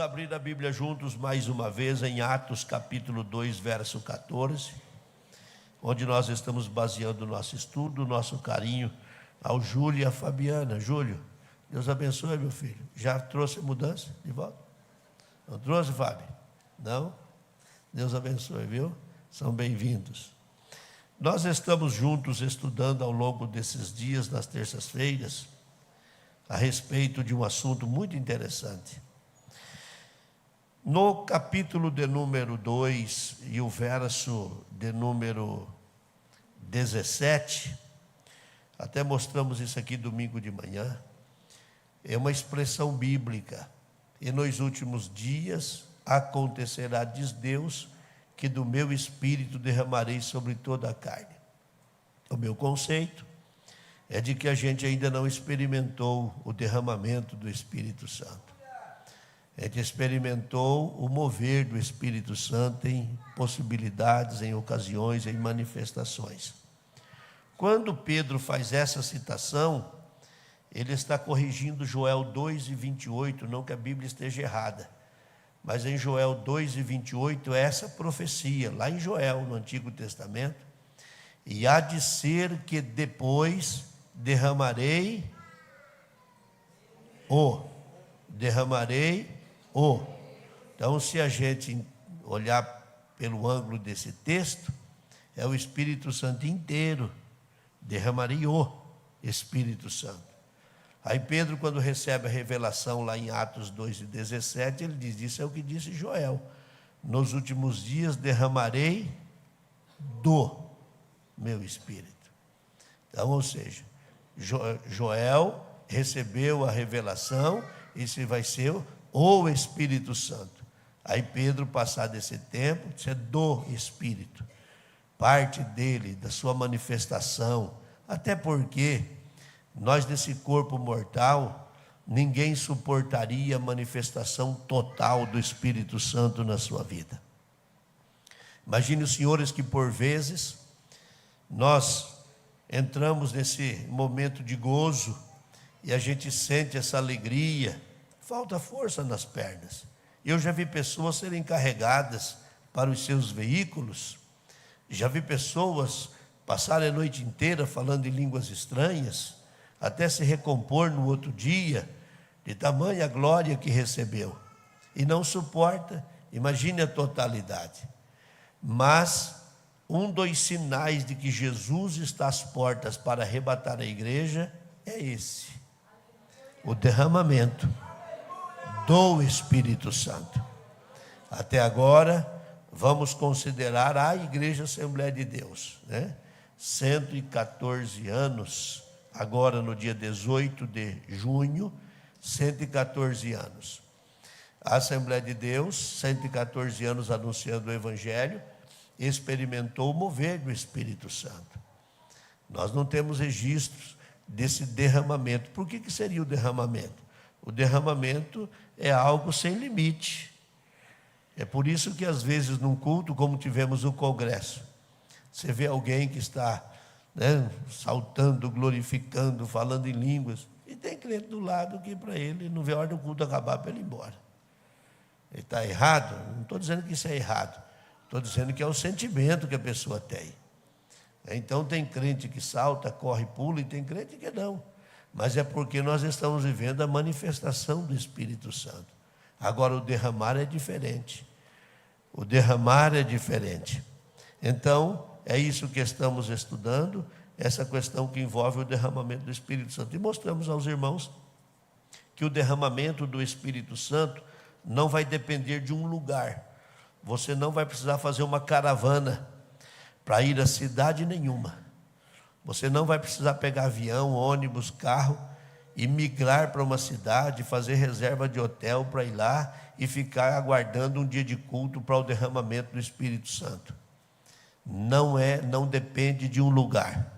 abrir a Bíblia juntos mais uma vez em Atos capítulo 2, verso 14, onde nós estamos baseando o nosso estudo, o nosso carinho ao Júlio e à Fabiana. Júlio, Deus abençoe, meu filho. Já trouxe mudança de volta? Não trouxe, Fábio? Não? Deus abençoe, viu? São bem-vindos. Nós estamos juntos estudando ao longo desses dias, nas terças-feiras, a respeito de um assunto muito interessante. No capítulo de número 2 e o verso de número 17, até mostramos isso aqui domingo de manhã, é uma expressão bíblica. E nos últimos dias acontecerá, diz Deus, que do meu espírito derramarei sobre toda a carne. O meu conceito é de que a gente ainda não experimentou o derramamento do Espírito Santo. A gente experimentou o mover do Espírito Santo em possibilidades, em ocasiões, em manifestações. Quando Pedro faz essa citação, ele está corrigindo Joel 2:28, não que a Bíblia esteja errada, mas em Joel 2:28 é essa profecia, lá em Joel, no Antigo Testamento, e há de ser que depois derramarei o. Então, se a gente olhar pelo ângulo desse texto, é o Espírito Santo inteiro, derramarei o Espírito Santo. Aí Pedro, quando recebe a revelação lá em Atos 2:17, ele diz, isso é o que disse Joel, nos últimos dias derramarei do meu Espírito. Então, ou seja, Joel recebeu a revelação, esse vai ser o Espírito Santo. Aí Pedro, passado esse tempo, disse, é do Espírito, parte dele, da sua manifestação, até porque nós desse corpo mortal, ninguém suportaria a manifestação total do Espírito Santo na sua vida. Imagine os senhores que por vezes nós entramos nesse momento de gozo e a gente sente essa alegria, falta força nas pernas. Eu já vi pessoas serem carregadas para os seus veículos, já vi pessoas passarem a noite inteira falando em línguas estranhas, até se recompor no outro dia, de tamanha glória que recebeu, e não suporta, imagine a totalidade. Mas um dos sinais de que Jesus está às portas para arrebatar a igreja é esse, o derramamento do Espírito Santo. Até agora, vamos considerar a Igreja Assembleia de Deus, 114 anos, agora no dia 18 de junho, 114 anos. A Assembleia de Deus, 114 anos anunciando o Evangelho, experimentou o mover do Espírito Santo. Nós não temos registros desse derramamento. Por que seria o derramamento? O derramamento é algo sem limite. É por isso que às vezes num culto, como tivemos o congresso, você vê alguém que está saltando, glorificando, falando em línguas, e tem crente do lado que para ele não vê a hora do culto acabar para ele ir embora. Ele está errado? Não estou dizendo que isso é errado, estou dizendo que é o sentimento que a pessoa tem. Então tem crente que salta, corre, pula, e tem crente que não. Mas é porque nós estamos vivendo a manifestação do Espírito Santo. Agora o derramar é diferente. O derramar é diferente. Então, é isso que estamos estudando, essa questão que envolve o derramamento do Espírito Santo. E mostramos aos irmãos que o derramamento do Espírito Santo não vai depender de um lugar. Você não vai precisar fazer uma caravana para ir a cidade nenhuma. Você não vai precisar pegar avião, ônibus, carro e migrar para uma cidade, fazer reserva de hotel para ir lá e ficar aguardando um dia de culto para o derramamento do Espírito Santo. Não depende de um lugar.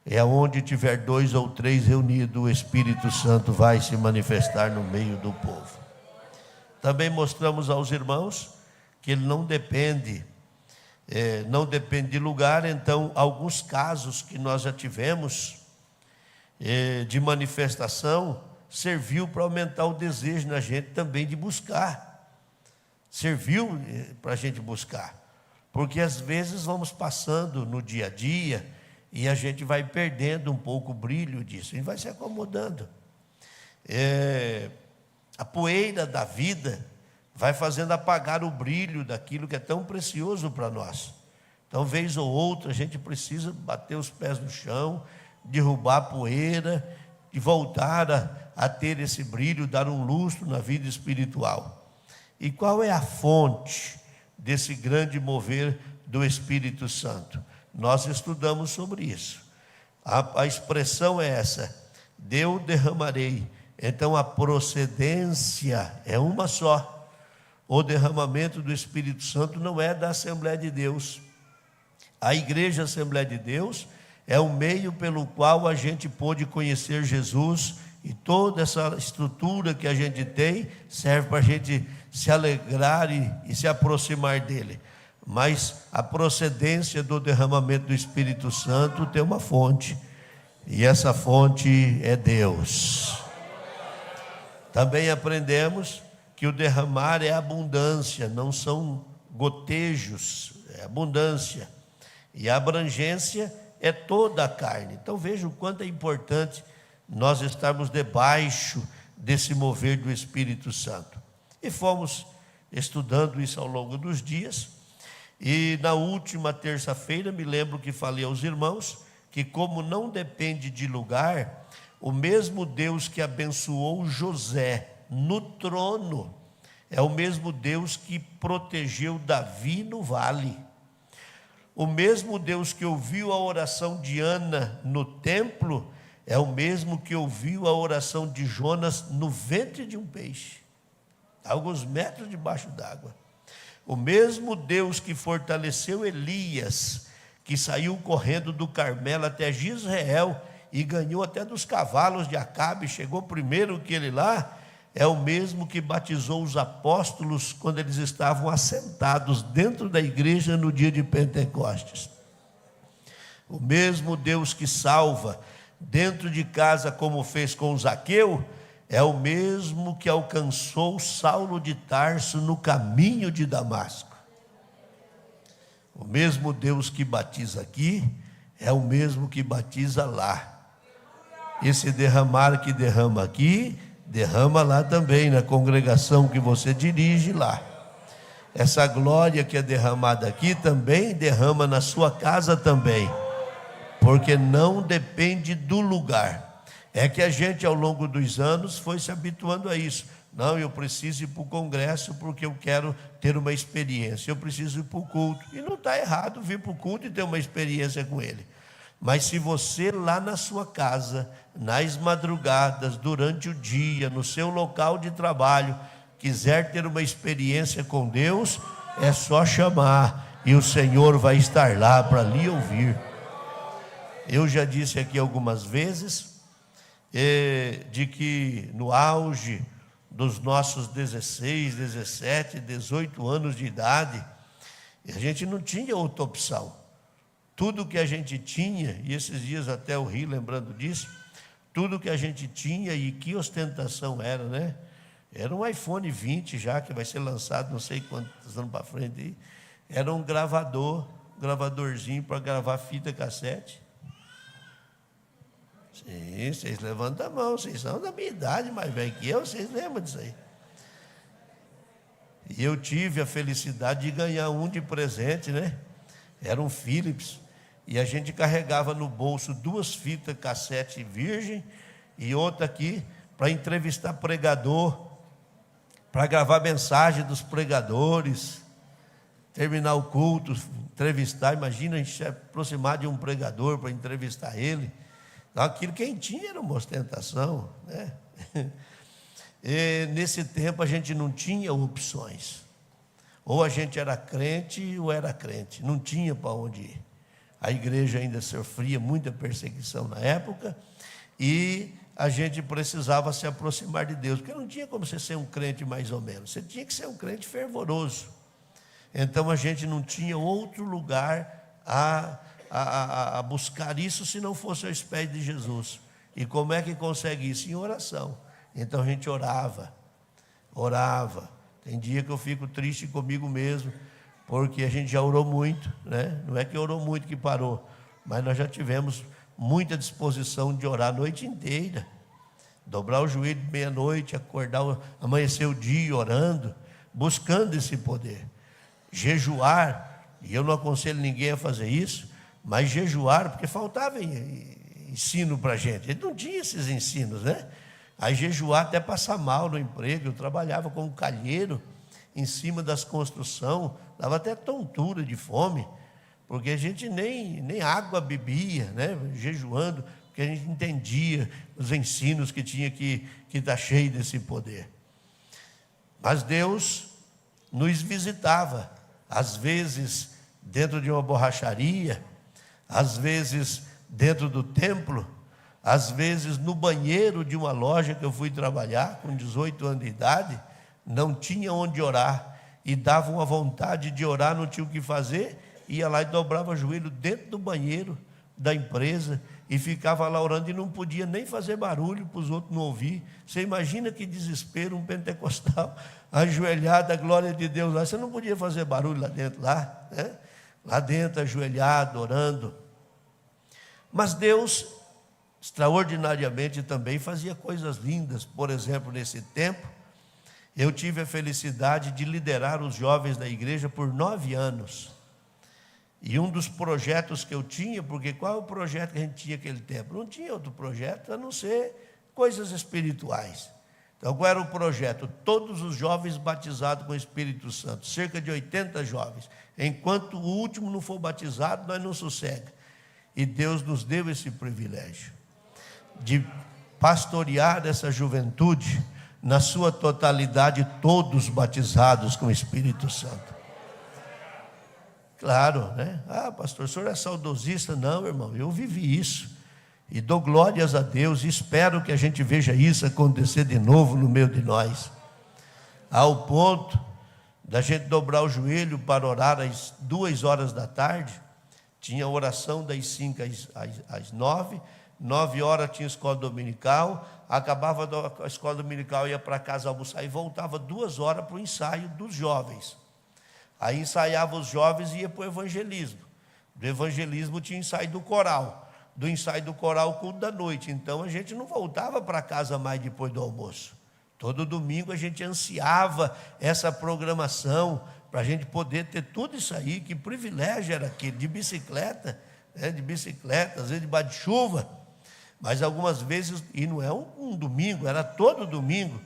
É onde tiver 2 ou 3 reunidos, o Espírito Santo vai se manifestar no meio do povo. Também mostramos aos irmãos que ele não depende de lugar. Então, alguns casos que nós já tivemos de manifestação serviu para aumentar o desejo na gente também de buscar. serviu para a gente buscar. Porque às vezes vamos passando no dia a dia e a gente vai perdendo um pouco o brilho disso, e vai se acomodando. A poeira da vida vai fazendo apagar o brilho daquilo que é tão precioso para nós. Então, vez ou outra, a gente precisa bater os pés no chão, derrubar a poeira e voltar a ter esse brilho, dar um lustro na vida espiritual. E qual é a fonte desse grande mover do Espírito Santo? Nós estudamos sobre isso. A expressão é essa: eu derramarei. Então a procedência é uma só. O derramamento do Espírito Santo não é da Assembleia de Deus. A Igreja Assembleia de Deus é o meio pelo qual a gente pôde conhecer Jesus, e toda essa estrutura que a gente tem serve para a gente se alegrar e se aproximar dele. Mas a procedência do derramamento do Espírito Santo tem uma fonte, e essa fonte é Deus. Também aprendemos que o derramar é abundância, não são gotejos, é abundância. E a abrangência é toda a carne. Então veja o quanto é importante nós estarmos debaixo desse mover do Espírito Santo. E fomos estudando isso ao longo dos dias. E na última terça-feira me lembro que falei aos irmãos que, como não depende de lugar, o mesmo Deus que abençoou José no trono é o mesmo Deus que protegeu Davi no vale. O mesmo Deus que ouviu a oração de Ana no templo é o mesmo que ouviu a oração de Jonas no ventre de um peixe, a alguns metros debaixo d'água. O mesmo Deus que fortaleceu Elias, que saiu correndo do Carmelo até Jezreel e ganhou até dos cavalos de Acabe, chegou primeiro que ele lá, é o mesmo que batizou os apóstolos quando eles estavam assentados dentro da igreja no dia de Pentecostes. O mesmo Deus que salva dentro de casa, como fez com Zaqueu, é o mesmo que alcançou Saulo de Tarso no caminho de Damasco. O mesmo Deus que batiza aqui é o mesmo que batiza lá. Esse derramar que derrama aqui, derrama lá também, na congregação que você dirige lá. Essa glória que é derramada aqui também derrama na sua casa também, porque não depende do lugar. É que a gente ao longo dos anos foi se habituando a isso. Não, eu preciso ir para o congresso porque eu quero ter uma experiência, eu preciso ir para o culto. E não está errado vir para o culto e ter uma experiência com ele. Mas se você lá na sua casa, nas madrugadas, durante o dia, no seu local de trabalho, quiser ter uma experiência com Deus, é só chamar e o Senhor vai estar lá para lhe ouvir. Eu já disse aqui algumas vezes de que no auge dos nossos 16, 17, 18 anos de idade, a gente não tinha outra opção. Tudo que a gente tinha, e esses dias até eu ri lembrando disso, tudo que a gente tinha, e que ostentação era, né? Era um iPhone 20 já, que vai ser lançado não sei quantos anos para frente aí. Era um gravadorzinho para gravar fita cassete. Sim, vocês levantam a mão, vocês são da minha idade, mais velho que eu, vocês lembram disso aí. E eu tive a felicidade de ganhar um de presente, né? Era um Philips. E a gente carregava no bolso 2 fitas cassete virgem e outra aqui para entrevistar pregador, para gravar mensagem dos pregadores, terminar o culto, entrevistar. Imagina a gente se aproximar de um pregador para entrevistar ele. Então, aquilo quem tinha era uma ostentação, né? E nesse tempo a gente não tinha opções. Ou a gente era crente ou era crente, não tinha para onde ir. A igreja ainda sofria muita perseguição na época e a gente precisava se aproximar de Deus, porque não tinha como você ser um crente mais ou menos, você tinha que ser um crente fervoroso. Então a gente não tinha outro lugar a buscar isso se não fosse aos pés de Jesus. E como é que consegue isso? Em oração. Então a gente orava. Tem dia que eu fico triste comigo mesmo, porque a gente já orou muito, né? Não é que orou muito que parou, mas nós já tivemos muita disposição de orar a noite inteira. Dobrar o joelho de meia-noite, acordar, amanhecer o dia orando, buscando esse poder. Jejuar, e eu não aconselho ninguém a fazer isso, mas jejuar, porque faltava ensino para a gente. Ele não tinha esses ensinos, né? Aí jejuar até passar mal no emprego. Eu trabalhava como calheiro em cima das construções, dava até tontura de fome, porque a gente nem água bebia, né? Jejuando, porque a gente entendia os ensinos que tinha que estar cheio desse poder. Mas Deus nos visitava, às vezes dentro de uma borracharia, às vezes dentro do templo, às vezes no banheiro de uma loja que eu fui trabalhar com 18 anos de idade, não tinha onde orar, e dava uma vontade de orar, não tinha o que fazer, ia lá e dobrava o joelho dentro do banheiro da empresa, e ficava lá orando, e não podia nem fazer barulho para os outros não ouvir. Você imagina que desespero, um pentecostal ajoelhado, a glória de Deus lá, você não podia fazer barulho lá dentro, né? Lá dentro, ajoelhado, orando. Mas Deus, extraordinariamente, também fazia coisas lindas. Por exemplo, nesse tempo, eu tive a felicidade de liderar os jovens da igreja por 9 anos. E um dos projetos que eu tinha, porque qual é o projeto que a gente tinha naquele tempo? Não tinha outro projeto a não ser coisas espirituais. Então, qual era o projeto? Todos os jovens batizados com o Espírito Santo, cerca de 80 jovens. Enquanto o último não for batizado, nós não sossega. E Deus nos deu esse privilégio de pastorear essa juventude, na sua totalidade, todos batizados com o Espírito Santo. Claro, né? Ah, pastor, o senhor é saudosista? Não, irmão, eu vivi isso. E dou glórias a Deus, e espero que a gente veja isso acontecer de novo no meio de nós. Ao ponto da gente dobrar o joelho para orar às 2 horas da tarde, tinha oração das 5 às 9, 9 horas tinha escola dominical, acabava a escola dominical, ia para casa almoçar e voltava 2 horas para o ensaio dos jovens. Aí ensaiava os jovens e ia para o evangelismo. Do evangelismo tinha ensaio do coral. Do ensaio do coral, o culto da noite. Então a gente não voltava para casa mais depois do almoço. Todo domingo a gente ansiava essa programação para a gente poder ter tudo isso aí. Que privilégio era aquele, de bicicleta, né? De bicicleta, às vezes debaixo de chuva. Mas algumas vezes, e não é um domingo, era todo domingo.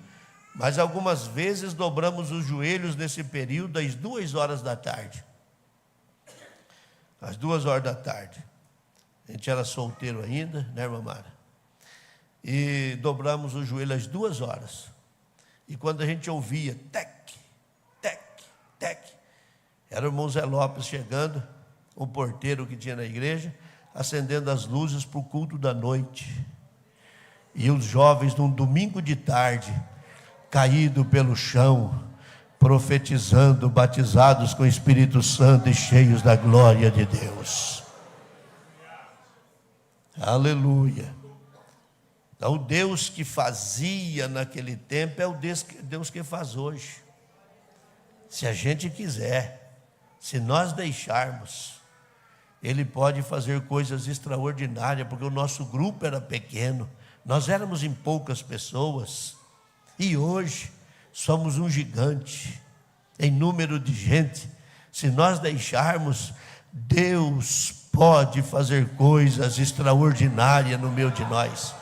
Mas algumas vezes dobramos os joelhos nesse período às 2 horas da tarde. Às 2 horas da tarde. A gente era solteiro ainda, né, irmã Mara? E dobramos o joelho às 2 horas. E quando a gente ouvia, tec, tec, tec, era o irmão Zé Lopes chegando, o porteiro que tinha na igreja, acendendo as luzes para o culto da noite. E os jovens, num domingo de tarde, caído pelo chão, profetizando, batizados com o Espírito Santo e cheios da glória de Deus. Aleluia. Então, o Deus que fazia naquele tempo é o Deus que faz hoje. Se a gente quiser, se nós deixarmos, Ele pode fazer coisas extraordinárias, porque o nosso grupo era pequeno, nós éramos em poucas pessoas. E hoje somos um gigante em número de gente. Se nós deixarmos, Deus pode fazer coisas extraordinárias no meio de nós.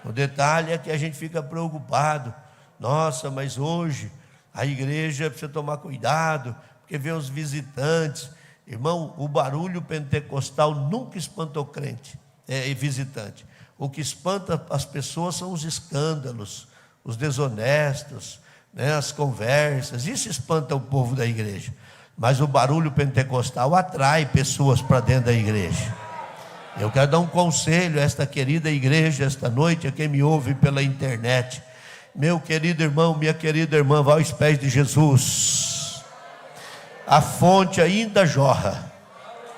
O detalhe é que a gente fica preocupado. Nossa, mas hoje a igreja precisa tomar cuidado, porque vem os visitantes. Irmão, o barulho pentecostal nunca espantou crente e visitante. O que espanta as pessoas são os escândalos, os desonestos, né, as conversas. Isso espanta o povo da igreja. Mas o barulho pentecostal atrai pessoas para dentro da igreja. Eu quero dar um conselho a esta querida igreja esta noite, a quem me ouve pela internet. Meu querido irmão, minha querida irmã, vá aos pés de Jesus. A fonte ainda jorra.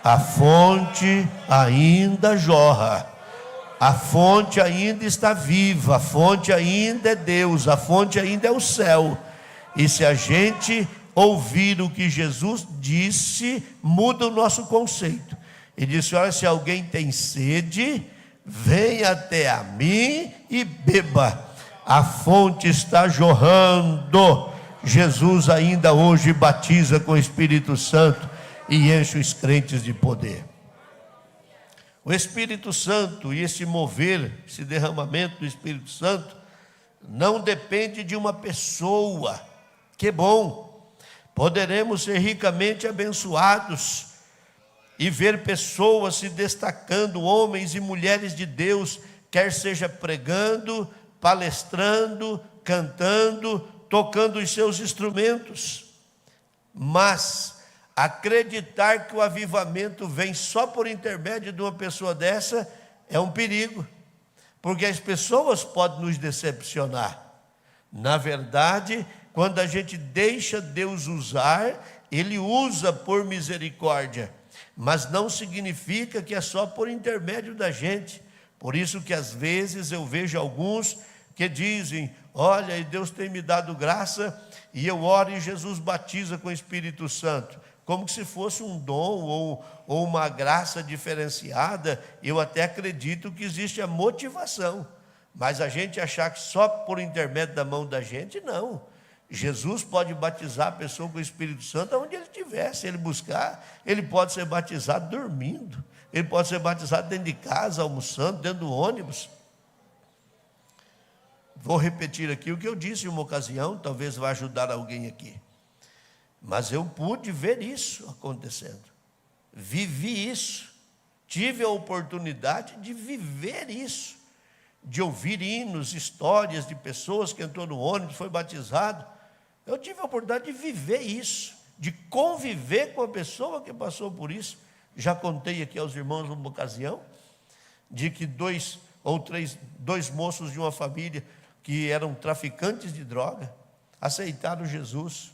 A fonte ainda jorra. A fonte ainda está viva, a fonte ainda é Deus, a fonte ainda é o céu. E se a gente ouvir o que Jesus disse, muda o nosso conceito. Ele disse: olha, se alguém tem sede, venha até a mim e beba. A fonte está jorrando. Jesus ainda hoje batiza com o Espírito Santo e enche os crentes de poder. O Espírito Santo e esse mover, esse derramamento do Espírito Santo, não depende de uma pessoa. Que bom! Poderemos ser ricamente abençoados e ver pessoas se destacando, homens e mulheres de Deus, quer seja pregando, palestrando, cantando, tocando os seus instrumentos. Mas acreditar que o avivamento vem só por intermédio de uma pessoa dessa é um perigo, porque as pessoas podem nos decepcionar. Na verdade, quando a gente deixa Deus usar, Ele usa por misericórdia, mas não significa que é só por intermédio da gente. Por isso que às vezes eu vejo alguns que dizem: olha, e Deus tem me dado graça, e eu oro e Jesus batiza com o Espírito Santo, como se fosse um dom ou uma graça diferenciada. Eu até acredito que existe a motivação, mas a gente achar que só por intermédio da mão da gente, não. Jesus pode batizar a pessoa com o Espírito Santo onde ele estiver. Se ele buscar, ele pode ser batizado dormindo, ele pode ser batizado dentro de casa, almoçando, dentro do ônibus. Vou repetir aqui o que eu disse em uma ocasião, talvez vá ajudar alguém aqui. Mas eu pude ver isso acontecendo, vivi isso, tive a oportunidade de viver isso, de ouvir hinos, histórias de pessoas que entrou no ônibus, foi batizado. Eu tive a oportunidade de viver isso, de conviver com a pessoa que passou por isso. Já contei aqui aos irmãos numa ocasião, de que dois moços de uma família que eram traficantes de droga, aceitaram Jesus.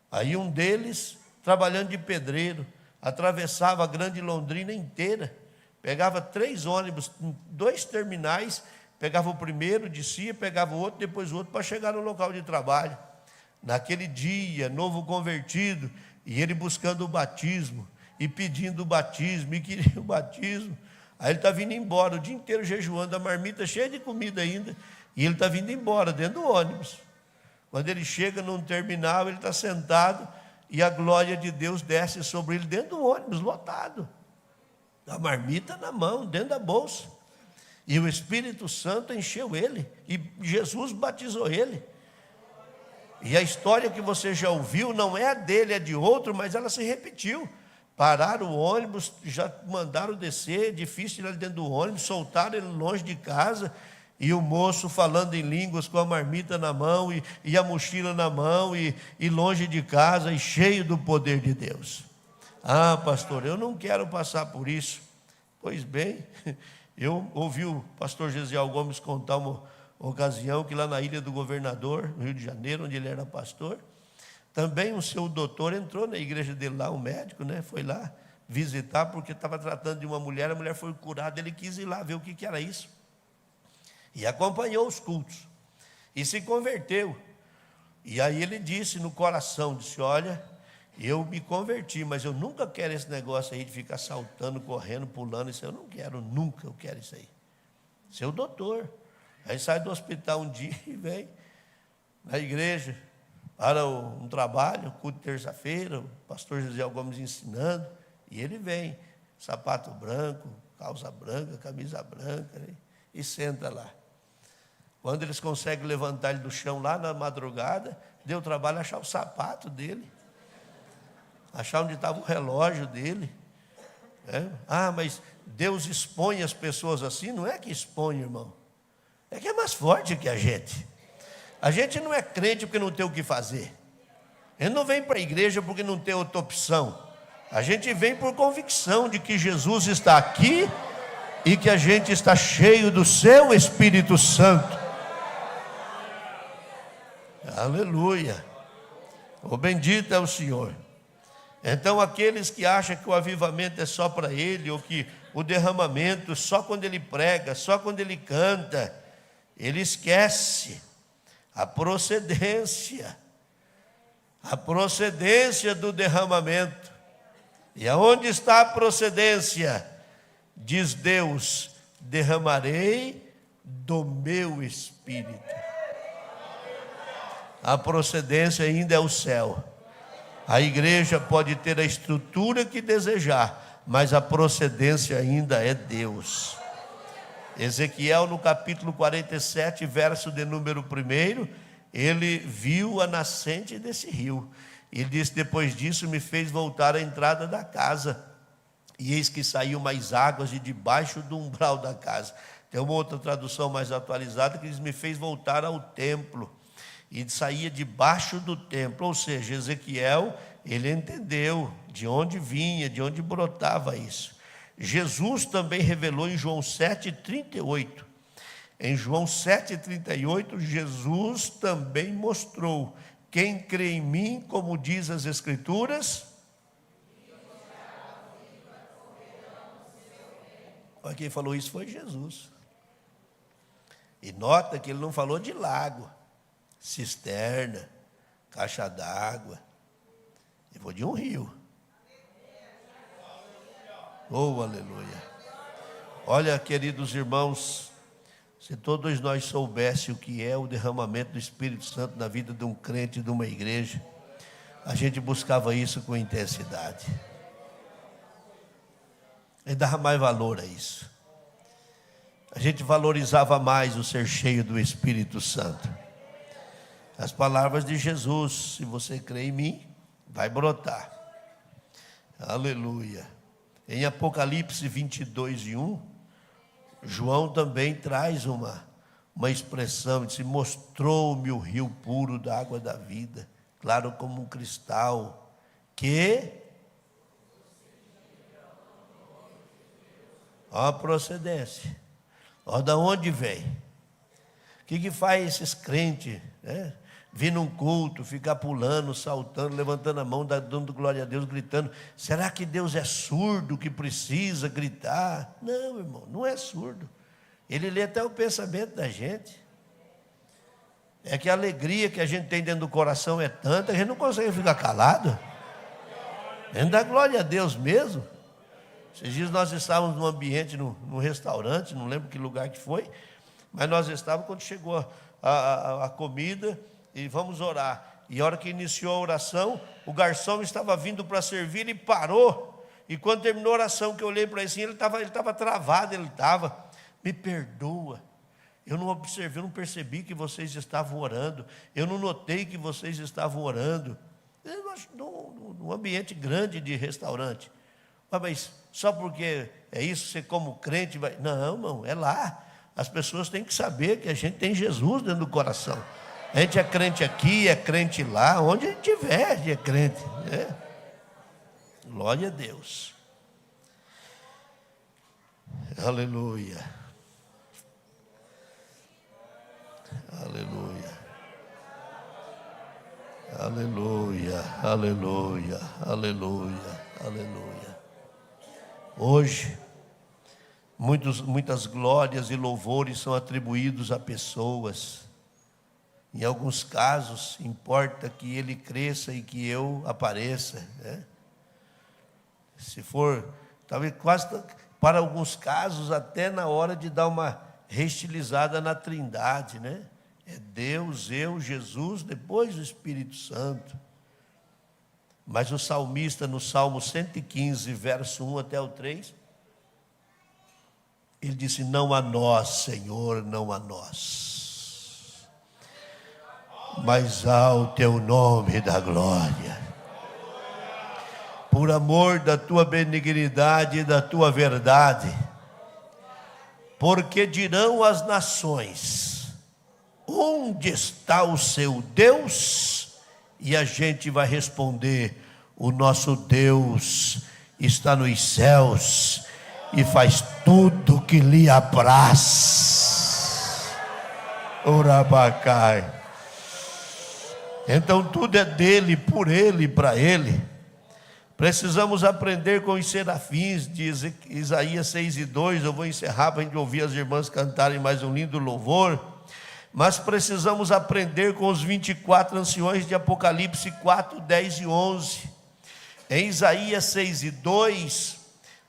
Aí um deles, trabalhando de pedreiro, atravessava a grande Londrina inteira, pegava 3 ônibus, 2 terminais, pegava o primeiro, descia, pegava o outro, depois o outro, para chegar no local de trabalho. Naquele dia, novo convertido, e ele buscando o batismo, e pedindo o batismo, e queria o batismo. Aí ele está vindo embora, o dia inteiro jejuando, a marmita cheia de comida ainda, e ele está vindo embora dentro do ônibus. Quando ele chega num terminal, ele está sentado, e a glória de Deus desce sobre ele dentro do ônibus, lotado. A marmita na mão, dentro da bolsa. E o Espírito Santo encheu ele, e Jesus batizou ele. E a história que você já ouviu não é a dele, é de outro, mas ela se repetiu. Pararam o ônibus, já mandaram descer, difícil tirar ele dentro do ônibus, soltaram ele longe de casa, e o moço falando em línguas com a marmita na mão, e a mochila na mão, e longe de casa, e cheio do poder de Deus. Ah, pastor, eu não quero passar por isso. Pois bem, eu ouvi o pastor Gesiel Gomes contar uma ocasião que lá na Ilha do Governador, no Rio de Janeiro, onde ele era pastor, também o seu doutor entrou na igreja dele lá, um médico, né? Foi lá visitar porque estava tratando de uma mulher, a mulher foi curada, ele quis ir lá ver o que era isso. E acompanhou os cultos, e se converteu. E aí ele disse no coração, disse: olha, eu me converti, mas eu nunca quero esse negócio aí de ficar saltando, correndo, pulando, isso eu não quero, nunca eu quero isso aí. Seu doutor. Aí sai do hospital um dia e vem na igreja para um trabalho, culto de terça-feira, o pastor José Gomes ensinando, e ele vem, sapato branco, calça branca, camisa branca, né, e senta lá. Quando eles conseguem levantar ele do chão lá na madrugada, deu trabalho achar o sapato dele, achar onde estava o relógio dele. Ah, mas Deus expõe as pessoas assim? Não é que expõe, irmão, é que é mais forte que a gente. A gente não é crente porque não tem o que fazer. Ele não vem para a igreja porque não tem outra opção. A gente vem por convicção de que Jesus está aqui e que a gente está cheio do seu Espírito Santo. Aleluia. O bendito é o Senhor. Então aqueles que acham que o avivamento é só para ele, ou que o derramamento só quando ele prega, só quando ele canta, ele esquece a procedência. a procedência do derramamento. E aonde está a procedência? Diz Deus: derramarei do meu Espírito. A procedência ainda é o céu. A igreja pode ter a estrutura que desejar, mas a procedência ainda é Deus. Ezequiel, no capítulo 47, verso de número 1, ele viu a nascente desse rio. Ele disse: depois disso me fez voltar à entrada da casa, e eis que saiu mais águas de debaixo do umbral da casa. Tem uma outra tradução mais atualizada que diz: me fez voltar ao templo, e saía debaixo do templo. Ou seja, Ezequiel, ele entendeu de onde vinha, de onde brotava isso. Jesus também revelou em João 7,38. Em João 7,38, Jesus também mostrou: quem crê em mim, como diz as Escrituras, olha, quem falou isso foi Jesus. E nota que ele não falou de lago, cisterna, caixa d'água. Ele falou de um rio. Oh, aleluia. Olha, queridos irmãos, se todos nós soubéssemos o que é o derramamento do Espírito Santo na vida de um crente, de uma igreja, a gente buscava isso com intensidade. E dava mais valor a isso. A gente valorizava mais o ser cheio do Espírito Santo. As palavras de Jesus: se você crê em mim, vai brotar. Aleluia. Em Apocalipse 22:1, João também traz uma expressão, diz: mostrou-me o rio puro da água da vida, claro como um cristal, que, ó a procedência, ó da onde vem. O que faz esses crentes, né? Vir num culto, ficar pulando, saltando, levantando a mão, dando glória a Deus, gritando. Será que Deus é surdo que precisa gritar? Não, irmão, não é surdo. Ele lê até o pensamento da gente. É que a alegria que a gente tem dentro do coração é tanta, a gente não consegue ficar calado. A gente dá glória a Deus mesmo. Esses dias nós estávamos num ambiente, num restaurante, não lembro que lugar que foi, mas nós estávamos quando chegou a comida, e vamos orar. E a hora que iniciou a oração, o garçom estava vindo para servir e parou. E quando terminou a oração, que eu olhei para ele assim, ele estava travado, me perdoa. Eu não observei, eu não percebi que vocês estavam orando. Eu não notei que vocês estavam orando. Num ambiente grande de restaurante. Mas só porque é isso, você como crente vai... Não, irmão, é lá. As pessoas têm que saber que a gente tem Jesus dentro do coração. A gente é crente aqui, é crente lá, onde a gente estiver, a gente é crente. Né? Glória a Deus. Aleluia. Aleluia. Aleluia. Aleluia. Aleluia. Aleluia. Hoje, muitas glórias e louvores são atribuídos a pessoas. Em alguns casos, importa que ele cresça e que eu apareça, né? Se for, talvez quase, para alguns casos, até na hora de dar uma restilizada na Trindade, né? É Deus, eu, Jesus, depois o Espírito Santo. Mas o salmista, no Salmo 115, verso 1 até o 3, ele disse: não a nós, Senhor, não a nós, mas ao teu nome da glória, por amor da tua benignidade e da tua verdade, porque dirão as nações: onde está o seu Deus? E a gente vai responder: o nosso Deus está nos céus e faz tudo que lhe apraz. Orabacai. Então tudo é dele, por ele, para ele. Precisamos aprender com os serafins de Isaías 6:2. Eu vou encerrar para a gente ouvir as irmãs cantarem mais um lindo louvor. mas precisamos aprender com os 24 anciões de Apocalipse 4, 10 e 11. Em Isaías 6 e 2,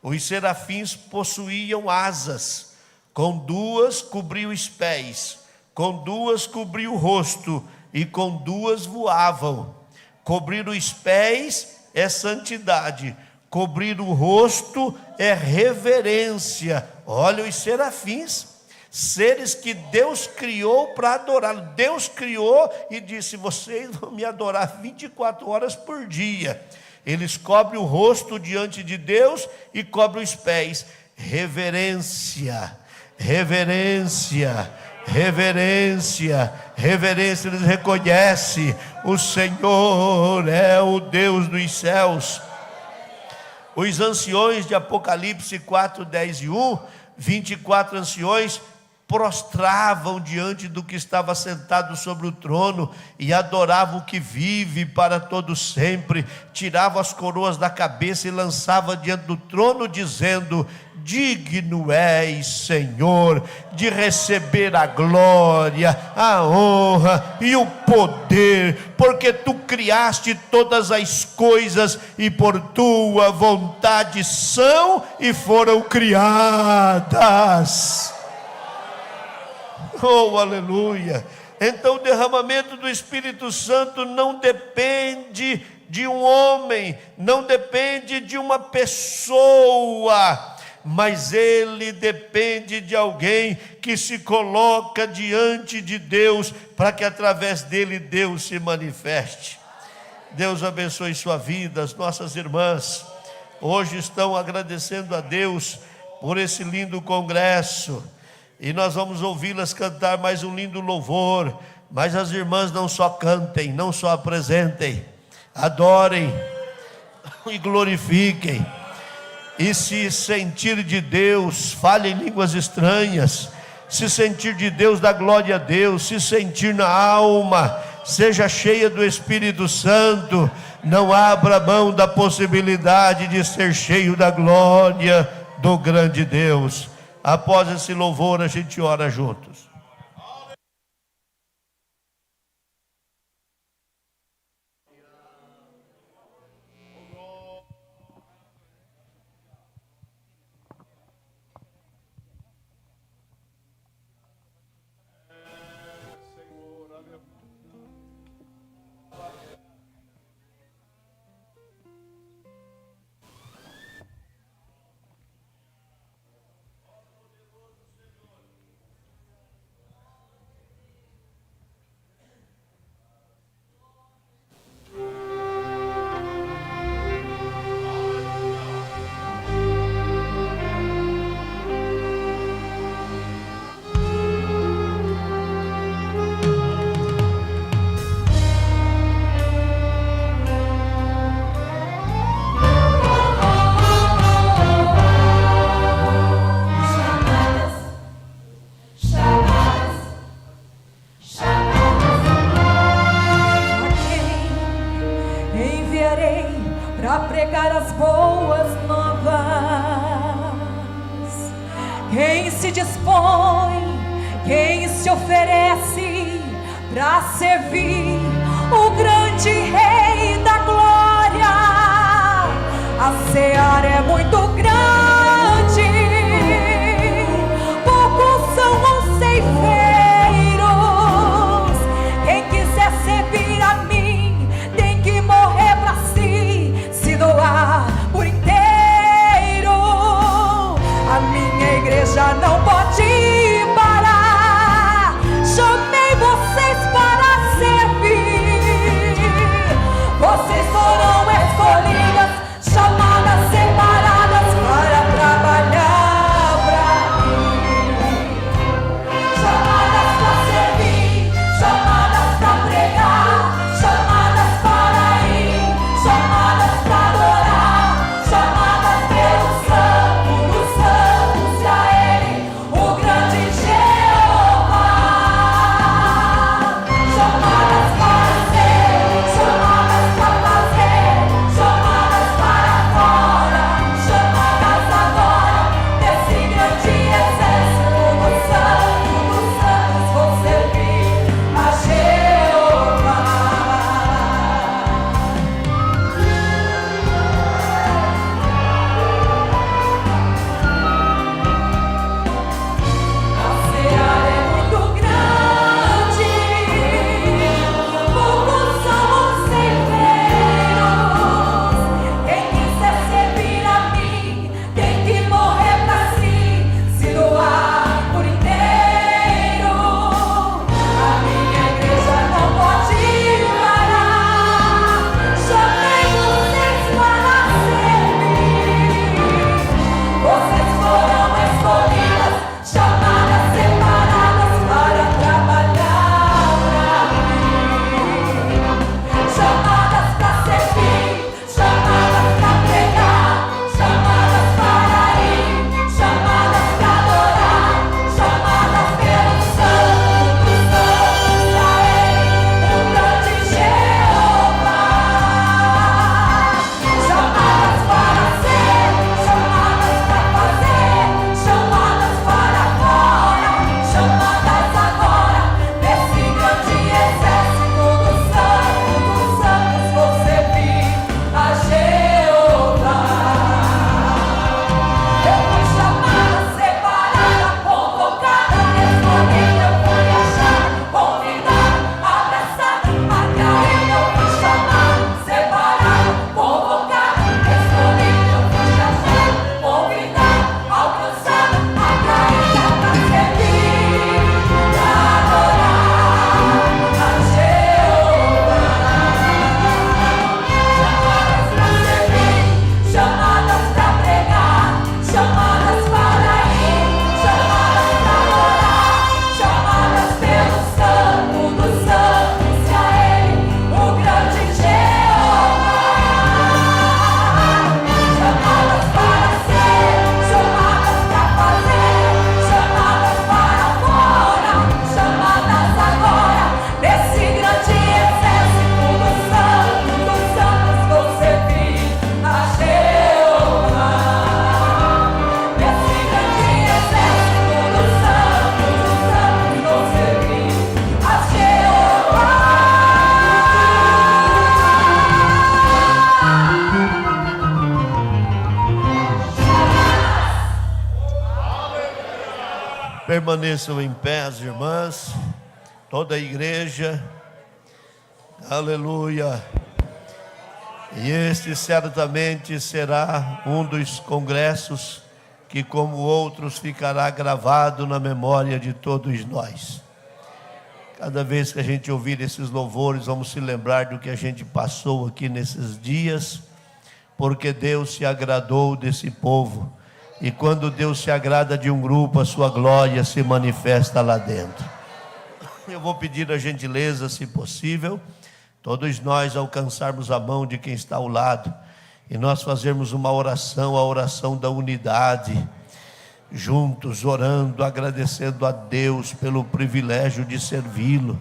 os serafins possuíam asas, com duas cobriam os pés, com duas cobriam o rosto, e com duas voavam. Cobrir os pés é santidade, cobrir o rosto é reverência. Olha os serafins, seres que Deus criou para adorá-lo. Deus criou e disse: vocês vão me adorar 24 horas por dia. Eles cobrem o rosto diante de Deus e cobrem os pés. Reverência, reverência, reverência, reverência. Eles reconhecem: o Senhor é o Deus dos céus. Os anciões de Apocalipse 4, 10 e 1, 24 anciões prostravam diante do que estava sentado sobre o trono e adoravam o que vive para todo sempre, tiravam as coroas da cabeça e lançavam diante do trono, dizendo: digno és, Senhor, de receber a glória, a honra e o poder, porque tu criaste todas as coisas e por tua vontade são e foram criadas. Oh, aleluia! Então o derramamento do Espírito Santo não depende de um homem, não depende de uma pessoa, mas ele depende de alguém que se coloca diante de Deus, para que através dele Deus se manifeste. Deus abençoe sua vida. As nossas irmãs hoje estão agradecendo a Deus por esse lindo congresso, e nós vamos ouvi-las cantar mais um lindo louvor. Mas as irmãs não só cantem, não só apresentem, adorem e glorifiquem. E se sentir de Deus, fale em línguas estranhas. Se sentir de Deus, dá glória a Deus. Se sentir na alma, seja cheia do Espírito Santo. Não abra mão da possibilidade de ser cheio da glória do grande Deus. Após esse louvor, a gente ora juntos. Para pregar as boas novas, quem se dispõe, quem se oferece para servir o grande Rei da glória. A seara é muito grande, poucos são os ceifeiros. Quem quiser servir a mim tem que morrer para si, se doar por inteiro. A minha igreja não pode parar. Chamei vocês para servir. Vocês foram escolhidas, chamadas, separadas Permaneçam em pé as irmãs, toda a igreja, aleluia. E este certamente será um dos congressos que, como outros, ficará gravado na memória de todos nós. Cada vez que a gente ouvir esses louvores, vamos se lembrar do que a gente passou aqui nesses dias, porque Deus se agradou desse povo. E quando Deus se agrada de um grupo, a sua glória se manifesta lá dentro. Eu vou pedir a gentileza, se possível, todos nós alcançarmos a mão de quem está ao lado e nós fazermos uma oração, a oração da unidade, juntos, orando, agradecendo a Deus pelo privilégio de servi-lo,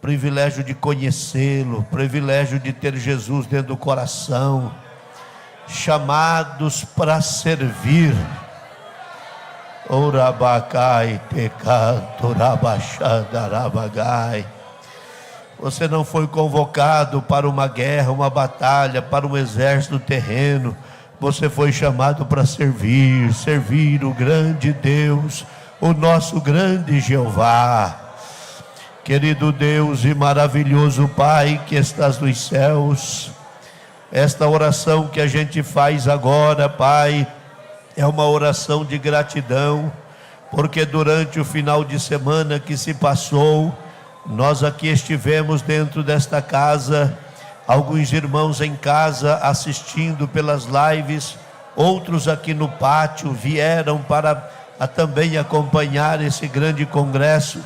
privilégio de conhecê-lo, privilégio de ter Jesus dentro do coração, chamados para servir. Orabacai te canto, rabachadarabagai. Você não foi convocado para uma guerra, uma batalha, para um exército terreno. Você foi chamado para servir o grande Deus, o nosso grande Jeová. Querido Deus e maravilhoso Pai que estás nos céus, esta oração que a gente faz agora, Pai, é uma oração de gratidão, porque durante o final de semana que se passou, nós aqui estivemos dentro desta casa, alguns irmãos em casa assistindo pelas lives, outros aqui no pátio vieram para também acompanhar esse grande congresso,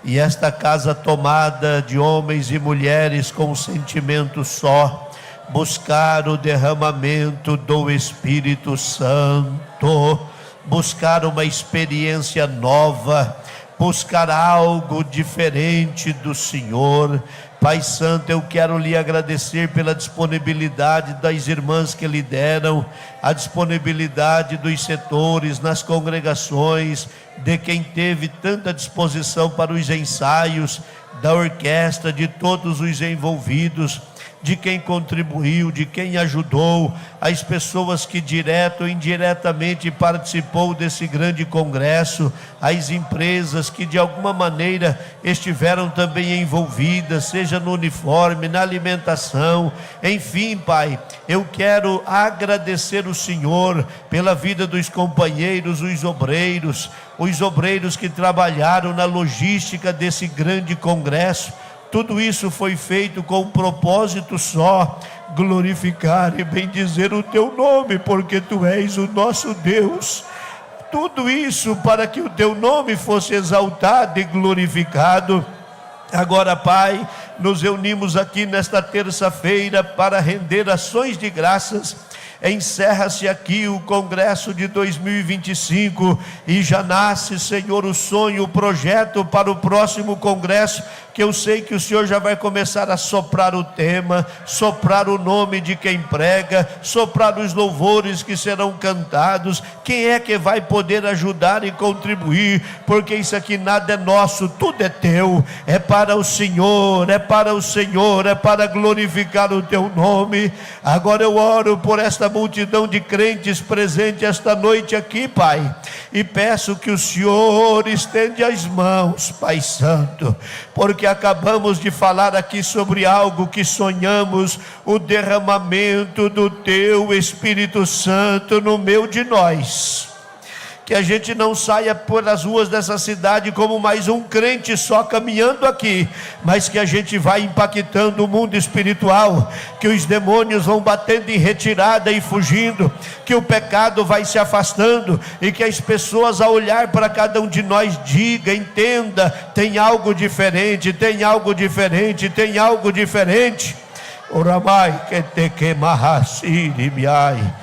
e esta casa tomada de homens e mulheres com um sentimento só, buscar o derramamento do Espírito Santo, buscar uma experiência nova, buscar algo diferente do Senhor. Pai Santo, eu quero lhe agradecer pela disponibilidade das irmãs que lideram, a disponibilidade dos setores, nas congregações, de quem teve tanta disposição para os ensaios, da orquestra, de todos os envolvidos, de quem contribuiu, de quem ajudou, as pessoas que direto ou indiretamente participou desse grande congresso, as empresas que de alguma maneira estiveram também envolvidas, seja no uniforme, na alimentação, enfim, Pai, eu quero agradecer o Senhor pela vida dos companheiros, os obreiros que trabalharam na logística desse grande congresso. Tudo isso foi feito com um propósito só: glorificar e bendizer o teu nome, porque tu és o nosso Deus. Tudo isso para que o teu nome fosse exaltado e glorificado. Agora, Pai, nos reunimos aqui nesta terça-feira para render ações de graças. Encerra-se aqui o congresso de 2025 e já nasce, Senhor, o sonho, o projeto para o próximo congresso, que eu sei que o Senhor já vai começar a soprar o tema, soprar o nome de quem prega, soprar os louvores que serão cantados. Quem é que vai poder ajudar e contribuir? Porque isso aqui nada é nosso, tudo é teu, é para o Senhor, é para o Senhor, é para glorificar o teu nome. Agora eu oro por esta multidão de crentes presente esta noite aqui, Pai, e peço que o Senhor estende as mãos, Pai Santo, porque acabamos de falar aqui sobre algo que sonhamos, o derramamento do teu Espírito Santo no meio de nós. Que a gente não saia pelas ruas dessa cidade como mais um crente só caminhando aqui, mas que a gente vai impactando o mundo espiritual, que os demônios vão batendo em retirada e fugindo, que o pecado vai se afastando, e que as pessoas, ao olhar para cada um de nós, diga, entenda: tem algo diferente, tem algo diferente, tem algo diferente. Oramai que te quemarrasiri miai.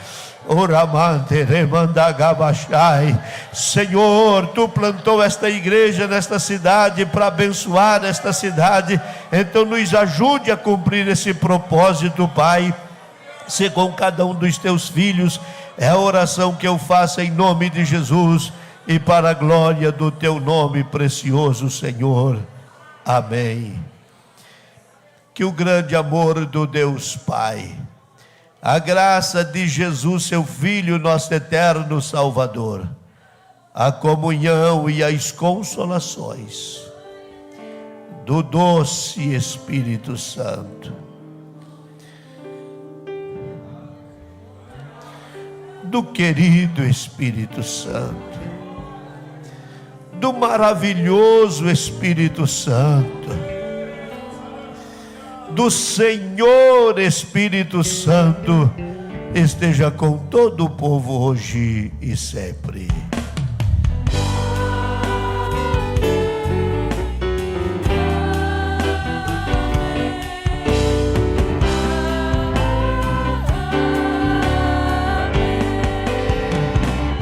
Senhor, tu plantou esta igreja nesta cidade para abençoar esta cidade, então nos ajude a cumprir esse propósito, Pai. Se com cada um dos teus filhos, é a oração que eu faço em nome de Jesus e para a glória do teu nome precioso, Senhor. Amém. Que o grande amor do Deus Pai, a graça de Jesus, seu Filho, nosso eterno Salvador, a comunhão e as consolações do doce Espírito Santo, do querido Espírito Santo, do maravilhoso Espírito Santo, do Senhor Espírito Santo, esteja com todo o povo hoje e sempre.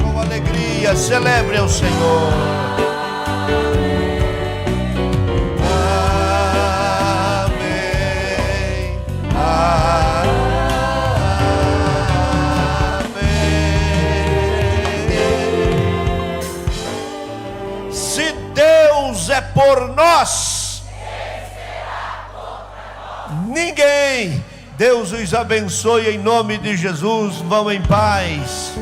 Com alegria, celebre ao Senhor. Por nós, ninguém. Deus os abençoe em nome de Jesus. Vão em paz.